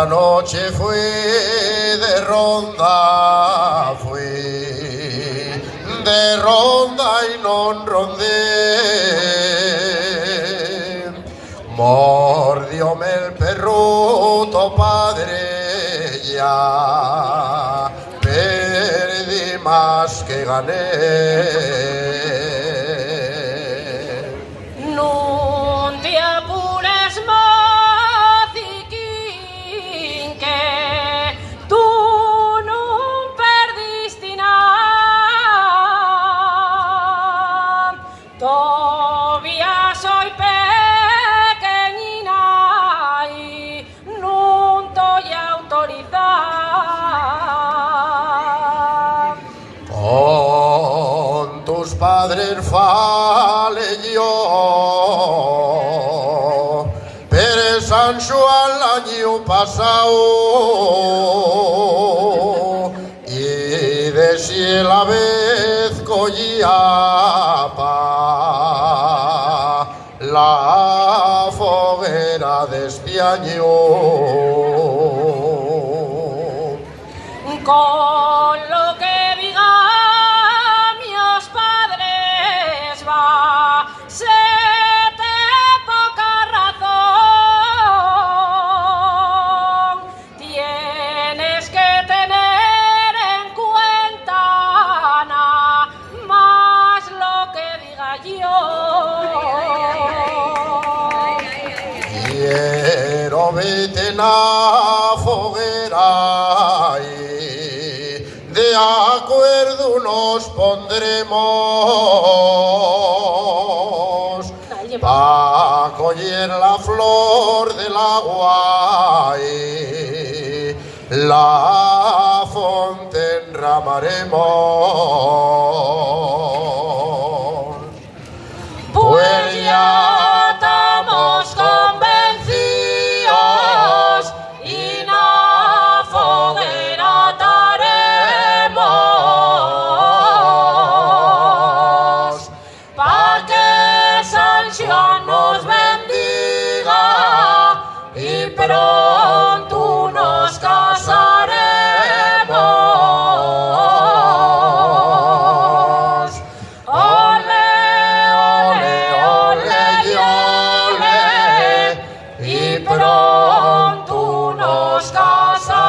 Esta noche fui de ronda, y non rondé. Mordióme el perruto, padre, ya perdí más que gané. Todavía soy pequeñina y no estoy autorizada. Con tus padres fale yo, pero Sancho al año pasado y de si la vez collapa la foguera de Espiaño. Con lo que digan mis padres va a ser de poca razón. Tienes que tener en cuenta nada más lo que diga yo. Quiero verte en la foguera y de acuerdo nos pondremos pa' coger la flor del agua y la fonte enramaremos. Pues ya estamos convencidos y na foguera ataremos pa' que Sancho nos bendiga y pronto nos casaremos. Ole, ole, ole y ole, y pronto nos casaremos.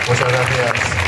Muchas gracias.